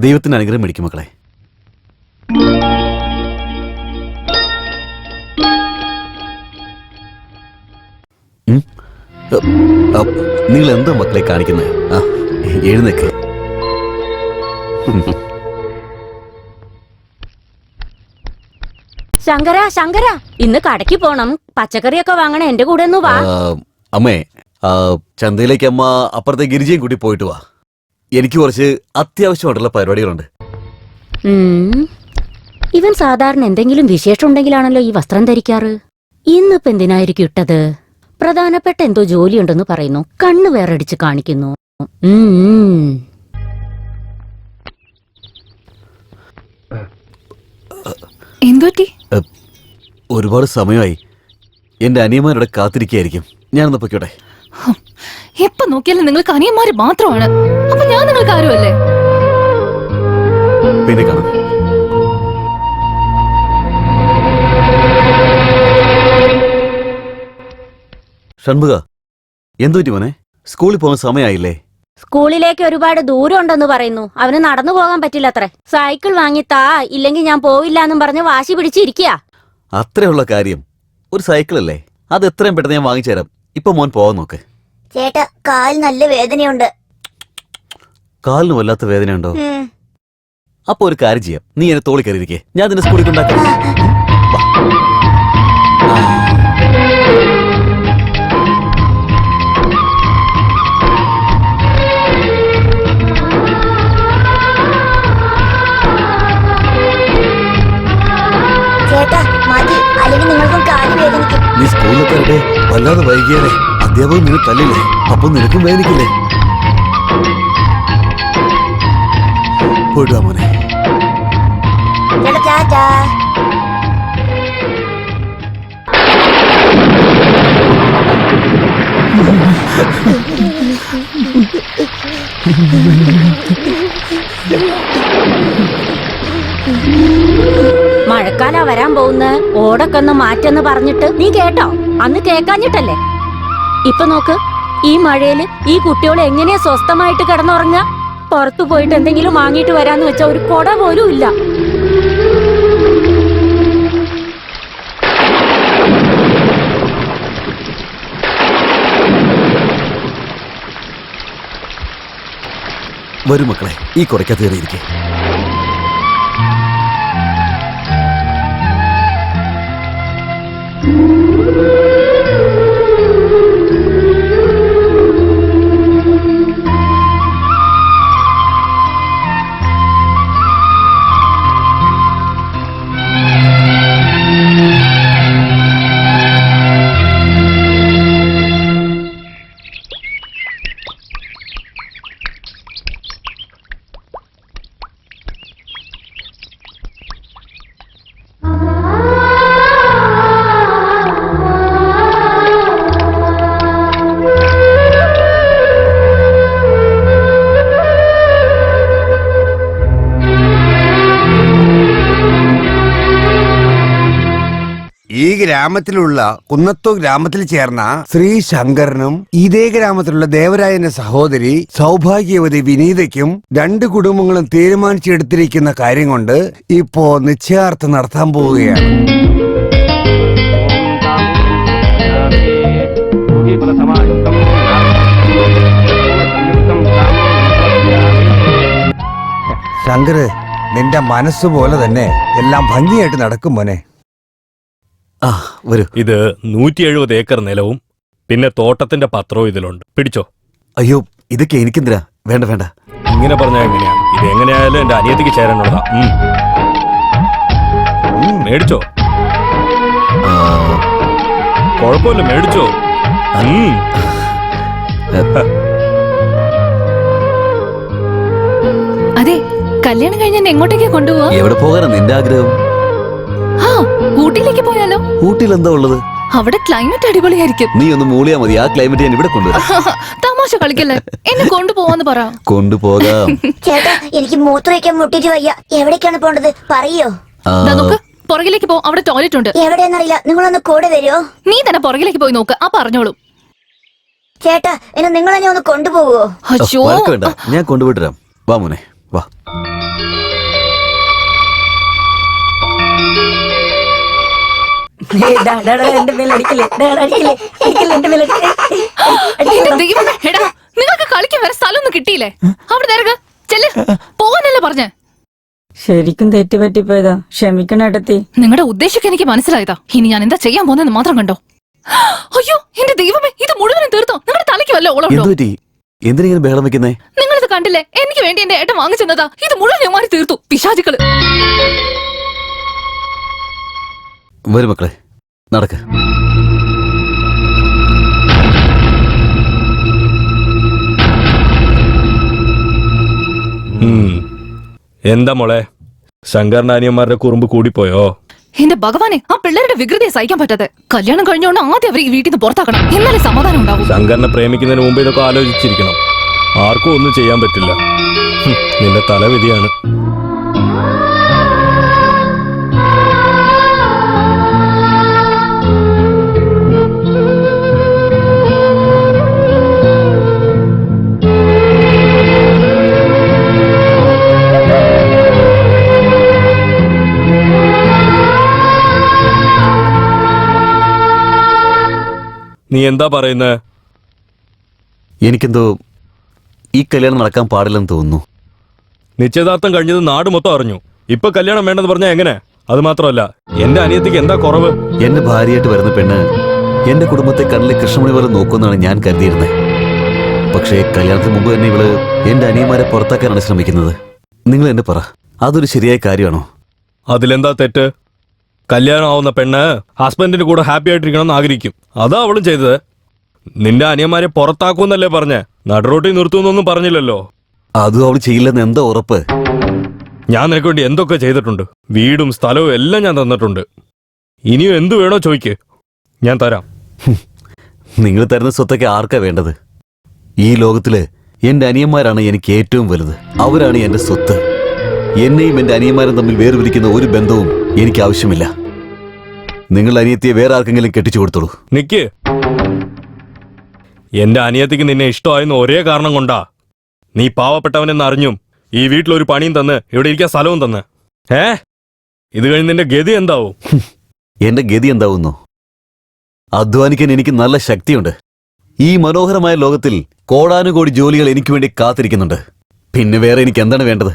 ദൈവത്തിന് അനുഗ്രഹം മേടിക്കും മക്കളെ. നിങ്ങൾ എന്താ മക്കളെ കാണിക്കുന്നത്? എഴുന്നേക്ക്. ശങ്കര ശങ്കര, ഇന്ന് കടയ്ക്ക് പോണം. പച്ചക്കറിയൊക്കെ വാങ്ങണേ, എന്റെ കൂടെ ഒന്ന് വാ. അമ്മേ, ചന്തയിലേക്ക് അമ്മ അപ്പുറത്തെ ഗിരിജയും കൂട്ടി പോയിട്ട് വാ. എനിക്ക് കുറച്ച് അത്യാവശ്യമായിട്ടുള്ള പരിപാടികളുണ്ട്. ഇവൻ സാധാരണ എന്തെങ്കിലും വിശേഷം ഉണ്ടെങ്കിലാണല്ലോ ഈ വസ്ത്രം ധരിക്കാറ്. ഇന്നിപ്പോ എന്തിനായിരിക്കും ഇട്ടത്? പ്രധാനപ്പെട്ട എന്തോ ജോലിയുണ്ടെന്ന് പറയുന്നു. കണ്ണ് വേറടിച്ച് കാണിക്കുന്നു. എന്തുപറ്റി? ഒരുപാട് സമയമായി. എന്റെ അനിയന്മാരുടെ കാത്തിരിക്കായിരിക്കും. ഞാനൊന്ന് പൊയ്ക്കോട്ടെ. എപ്പോ നോക്കിയാലും നിങ്ങൾക്ക് അനിയന്മാര് മാത്രമാണ്. അപ്പൊ ഞാൻ നിങ്ങൾക്ക് ആരുമല്ലേ? പിന്നെ കാണാം. ഷൺമുഖ, എന്തുപറ്റി മോനെ? സ്കൂളിൽ പോകാൻ സമയമായില്ലേ? സ്കൂളിലേക്ക് ഒരുപാട് ദൂരം ഉണ്ടെന്ന് പറയുന്നു. അവന് നടന്നു പോകാൻ പറ്റില്ലത്രേ. സൈക്കിൾ വാങ്ങിത്താ, ഇല്ലെങ്കിൽ ഞാൻ പോവില്ല എന്നും പറഞ്ഞ് വാശി പിടിച്ചിരിക്കുക. അത്രയുള്ള കാര്യം. ഒരു സൈക്കിളല്ലേ, അത് എത്രയും പെട്ടെന്ന് ഞാൻ വാങ്ങിച്ചു തരാം. ഇപ്പൊ മോൻ പോവാൻ നോക്ക്. ചേട്ടാ, കാൽ നല്ല വേദനയുണ്ട്. കാലിന് വല്ലാത്ത വേദനയുണ്ടോ? അപ്പൊ ഒരു കാര്യം ചെയ്യാം, നീ എന്നെ തോളി കയറിയിരിക്കേ, ഞാൻ നിന്നെ സ്കൂളിൽ കൊണ്ടാക്കാം. നീ സ്കൂളിലെത്തരട്ടെ, വല്ലാതെ വൈകിയാലേ അധ്യാപകൻ നിന്നെ തല്ലില്ലേ, അപ്പൊ നിനക്കും വേദനിക്കില്ലേ? പോയിട്ട് വാ മോനെ. മഴക്കാല വരാൻ പോകുന്ന, ഓടൊക്കെ ഒന്ന് മാറ്റെന്ന് പറഞ്ഞിട്ട് നീ കേട്ടോ? അന്ന് കേക്കാഞ്ഞിട്ടല്ലേ. ഇപ്പൊ നോക്ക്, ഈ മഴയില് ഈ കുട്ടികളെ എങ്ങനെയാ സ്വസ്ഥമായിട്ട് കിടന്നുറങ്ങുക? പുറത്തു പോയിട്ട് എന്തെങ്കിലും വാങ്ങിയിട്ട് വരാന്ന് വെച്ചാ ഒരു കൊട പോലും ഇല്ല. വരും മക്കളെ, ഈ കുടയ്ക്കകത്ത് കയറിയിരിക്കേ. ഈ ഗ്രാമത്തിലുള്ള കുന്നത്തോ ഗ്രാമത്തിൽ ചേർന്ന ശ്രീ ശങ്കരനും ഇതേ ഗ്രാമത്തിലുള്ള ദേവരായന്റെ സഹോദരി സൗഭാഗ്യവതി വിനീതയ്ക്കും രണ്ട് കുടുംബങ്ങളും തീരുമാനിച്ചെടുത്തിരിക്കുന്ന കാര്യം കൊണ്ട് ഇപ്പോ നിശ്ചയാർത്ഥം നടത്താൻ പോവുകയാണ്. ശങ്കര്, നിന്റെ മനസ്സുപോലെ തന്നെ എല്ലാം ഭംഗിയായിട്ട് നടക്കും മോനെ. ഇത് 170 ഏക്കർ നിലവും പിന്നെ തോട്ടത്തിന്റെ പത്രവും ഇതിലുണ്ട്. പിടിച്ചോ. അയ്യോ, ഇതൊക്കെ എനിക്കെന്തിനാ? വേണ്ട വേണ്ട. ഇങ്ങനെ പറഞ്ഞാൽ എങ്ങനെയാ? ഇത് എങ്ങനെയായാലും എന്റെ അനിയത്തിക്ക് ചേരാനുള്ളതാ. മേടിച്ചോ, കുഴപ്പമില്ല, മേടിച്ചോ. അതെ, കല്യാണം കഴിഞ്ഞ എങ്ങോട്ടേക്കാ കൊണ്ടുപോവാ? എവിടെ പോകാനാ നിന്റെ ആഗ്രഹം? ഊട്ടിയിലേക്ക് പോയാലോ? ഊട്ടിയിൽ എന്താ ഉള്ളത്? അവിടെ ക്ലൈമറ്റ് അടിപൊളിയായിരിക്കും. നീ ഒന്ന് മൂളിയാ മതി, ആ ക്ലൈമറ്റ് ഞാൻ ഇവിടെ കൊണ്ടുവരാം. തമാശ കളിക്കല്ലേ, എന്നെ കൊണ്ടുപോവാന്ന് പറ. കൊണ്ടുപോകാം. ചേട്ടാ, എനിക്ക് മൂത്രമൊഴിക്കാൻ മുട്ടിട്ട് വയ്യ. എവിടേക്കാണ് പോണ്ടത് പറയോ? നോക്ക്, പുറകിലേക്ക് പോ, അവിടെ ടോയ്ലറ്റ് ഉണ്ട്. എവിടെയെന്നറിയില്ല, നിങ്ങളൊന്ന് കൂടെ വരുമോ? നീ തന്നെ പുറകിലേക്ക് പോയി നോക്ക്, ആ പറഞ്ഞോളൂ. ചേട്ടാ, എന്നെ നിങ്ങൾ തന്നെ ഒന്ന് കൊണ്ടുപോകുവോ? ഞാൻ കൊണ്ടുപോയിട്ടരാം. വാ മോനെ, വാ. എന്റെ മേലടിക്കല്ലേ, എന്റെ മേലടിക്കല്ലേ. എന്റെ ദൈവമേ, എടാ നിങ്ങൾക്ക് കളിക്കാൻ വരെ സ്ഥലമൊന്നും കിട്ടിയില്ലേ? അവിടെ നേരക്ക് ചെല്ല്, പോകാനല്ലേ പറഞ്ഞേ? ശരിക്കും തെറ്റുപറ്റിപ്പോയതാ, ക്ഷമിക്കണം ഏട്ടത്തി. നിങ്ങളുടെ ഉദ്ദേശമൊക്കെ എനിക്ക് മനസ്സിലായതാ. ഇനി ഞാൻ എന്താ ചെയ്യാൻ പോകുന്നതെന്ന് മാത്രം കണ്ടോ. അയ്യോ എന്റെ ദൈവമേ, ഇത് മുഴുവനും തീർത്തോ? നിങ്ങളുടെ തലയ്ക്ക് വല്ല ഓളമുണ്ടോ? എന്തു പറ്റി? എന്തിനിങ്ങനെ ബഹളം വെക്കുന്നേ? നിങ്ങളിത് കണ്ടില്ലേ? എനിക്ക് വേണ്ടി എന്റെ ഏട്ടൻ വാങ്ങിച്ചെന്നതാ. ഇത് മുഴുവൻ ഞാൻ മാറി തീർത്തു, പിശാചുക്കള്. വരും മക്കളെ, നടക്ക്. എന്താ മോളെ, ശങ്കരനാനിയന്മാരുടെ കുറുമ്പ് കൂടിപ്പോയോ? എന്റെ ഭഗവാനെ, ആ പിള്ളേരുടെ വികൃതിയെ സഹിക്കാൻ പറ്റാതെ. കല്യാണം കഴിഞ്ഞോണ്ട് ആദ്യം അവർ ഈ വീട്ടിൽ നിന്ന് പുറത്താക്കണം, എന്നാലേ സമാധാനം ഉണ്ടാവും. ശങ്കരനെ പ്രേമിക്കുന്നതിന് മുമ്പ് ഇതൊക്കെ ആലോചിച്ചിരിക്കണം. ആർക്കും ഒന്നും ചെയ്യാൻ പറ്റില്ല. നിന്റെ തലവിധിയാണ്. നീ എന്താ പറയുന്നത്? എനിക്കെന്തോ ഈ കല്യാണം നടക്കാൻ പാടില്ലെന്ന് തോന്നുന്നു. നിശ്ചയദാർത്ഥം കഴിഞ്ഞത് നാട് മൊത്തം അറിഞ്ഞു. ഇപ്പൊ കല്യാണം വേണ്ടെന്ന് പറഞ്ഞാൽ എങ്ങനെ? അത് മാത്രമല്ല, എന്റെ അനിയത്തിക്ക് എന്താ കുറവ്? എന്റെ ഭാര്യയായിട്ട് വരുന്ന പെണ്ണ് എന്റെ കുടുംബത്തെ കണ്ണിലെ കൃഷ്ണമണി പോലെ നോക്കുമെന്നാണ് ഞാൻ കരുതിയിരുന്നത്. പക്ഷേ കല്യാണത്തിന് മുമ്പ് തന്നെ ഇവള് എന്റെ അനിയന്മാരെ പുറത്താക്കാനാണ് ശ്രമിക്കുന്നത്. നിങ്ങൾ എന്നെ പറ, അതൊരു ശരിയായ കാര്യമാണോ? അതിലെന്താ തെറ്റ്? കല്യാണം ആവുന്ന പെണ്ണ് ഹസ്ബൻഡിന്റെ കൂടെ ഹാപ്പി ആയിട്ടിരിക്കണമെന്ന് ആഗ്രഹിക്കും. അതാ അവളും ചെയ്തത്. നിന്റെ അനിയന്മാരെ പുറത്താക്കൂന്നല്ലേ പറഞ്ഞേ, നടുറോട്ടി നിർത്തുന്നൊന്നും പറഞ്ഞില്ലല്ലോ. അതും അവൾ ചെയ്യില്ലെന്ന് എന്താ ഉറപ്പ്? ഞാൻ നിനക്ക് വേണ്ടി എന്തൊക്കെ ചെയ്തിട്ടുണ്ട്. വീടും സ്ഥലവും എല്ലാം ഞാൻ തന്നിട്ടുണ്ട്. ഇനിയും എന്തു വേണോ ചോദിക്ക്, ഞാൻ തരാം. നിങ്ങൾ തരുന്ന സ്വത്തൊക്കെ ആർക്കാ വേണ്ടത്? ഈ ലോകത്തില് എന്റെ അനിയന്മാരാണ് എനിക്ക് ഏറ്റവും വലുത്. അവരാണ് എന്റെ സ്വത്ത്. എന്നെയും എന്റെ അനിയന്മാരും തമ്മിൽ വേർപിരിക്കുന്ന ഒരു ബന്ധവും എനിക്ക് ആവശ്യമില്ല. നിങ്ങൾ അനിയത്തിയെ വേറെ ആർക്കെങ്കിലും കെട്ടിച്ചു കൊടുത്തോളൂ. നിക്ക്, എന്റെ അനിയത്തിക്ക് നിന്നെ ഇഷ്ടമായെന്ന് ഒരേ കാരണം കൊണ്ടാ നീ പാവപ്പെട്ടവനെന്ന് അറിഞ്ഞും ഈ വീട്ടിലൊരു പണിയും തന്ന് ഇവിടെ ഇരിക്കാൻ സ്ഥലവും തന്ന്. ഇത് കഴിഞ്ഞ് നിന്റെ ഗതി എന്താവും? എന്റെ ഗതി എന്താവുന്നോ? അധ്വാനിക്കാൻ എനിക്ക് നല്ല ശക്തിയുണ്ട്. ഈ മനോഹരമായ ലോകത്തിൽ കോടാനുകോടി ജോലികൾ എനിക്ക് വേണ്ടി കാത്തിരിക്കുന്നുണ്ട്. പിന്നെ വേറെ എനിക്ക് എന്താണ് വേണ്ടത്?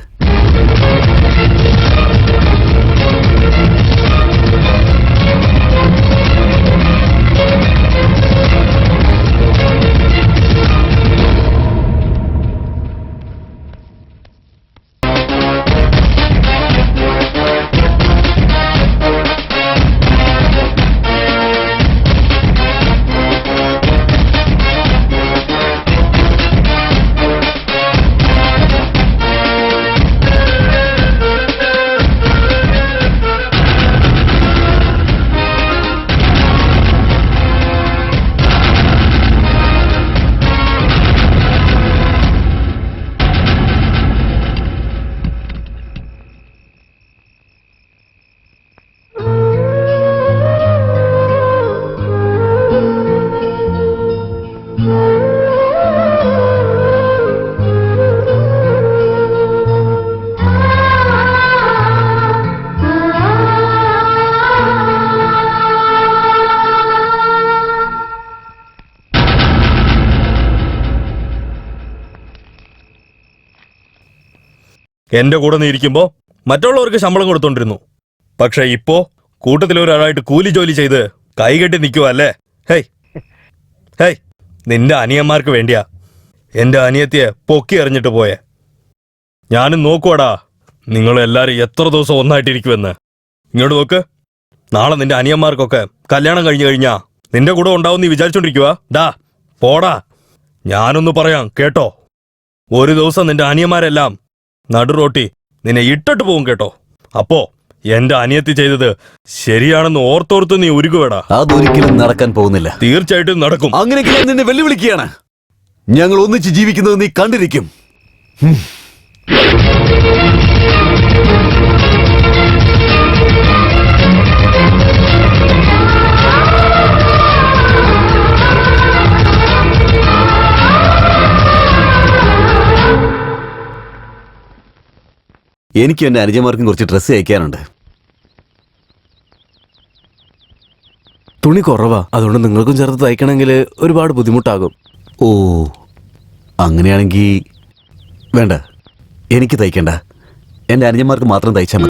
എന്റെ കൂടെ നീ ഇരിക്കുമ്പോ മറ്റുള്ളവർക്ക് ശമ്പളം കൊടുത്തോണ്ടിരുന്നു. പക്ഷെ ഇപ്പോ കൂട്ടത്തിലൊരാളായിട്ട് കൂലി ജോലി ചെയ്ത് കൈകെട്ടി നിൽക്കുവാ അല്ലേ? ഹേയ്, നിന്റെ അനിയന്മാർക്ക് വേണ്ടിയാ എന്റെ അനിയത്തിയെ പൊക്കി എറിഞ്ഞിട്ട് പോയെ. ഞാനും നോക്കുവാടാ നിങ്ങളെല്ലാരും എത്ര ദിവസം ഒന്നായിട്ടിരിക്കുമെന്ന്. ഇങ്ങോട്ട് നോക്ക്, നാളെ നിന്റെ അനിയന്മാർക്കൊക്കെ കല്യാണം കഴിഞ്ഞു കഴിഞ്ഞാ നിന്റെ കൂടെ ഉണ്ടാവും നീ വിചാരിച്ചോണ്ടിരിക്കുവാ? ഡാ പോടാ. ഞാനൊന്ന് പറയാം കേട്ടോ, ഒരു ദിവസം നിന്റെ അനിയന്മാരെല്ലാം നടുറോട്ടി നിന്നെ ഇട്ടിട്ട് പോകും കേട്ടോ. അപ്പോ എന്റെ അനിയത്തി ചെയ്തത് ശരിയാണെന്ന് ഓർത്തോർത്ത് നീ ഉരുകുവേടാ. അതൊരിക്കലും നടക്കാൻ പോകുന്നില്ല. തീർച്ചയായിട്ടും നടക്കും. അങ്ങനെയൊക്കെ ഞാൻ നിന്നെ വെല്ലുവിളിക്കുകയാണ്. ഞങ്ങൾ ഒന്നിച്ച് ജീവിക്കുന്നത് നീ കണ്ടിരിക്കും. എനിക്ക് എന്റെ അനുജന്മാർക്കും കുറച്ച് ഡ്രസ്സ് അയക്കാനുണ്ട്. തുണി കുറവാ, അതുകൊണ്ട് നിങ്ങൾക്കും ചേർത്ത് തയ്ക്കണമെങ്കിൽ ഒരുപാട് ബുദ്ധിമുട്ടാകും. ഓ അങ്ങനെയാണെങ്കിൽ വേണ്ട, എനിക്ക് തയ്ക്കണ്ട. എൻ്റെ അനുജന്മാർക്ക് മാത്രം തയ്ച്ചാൽ മതി.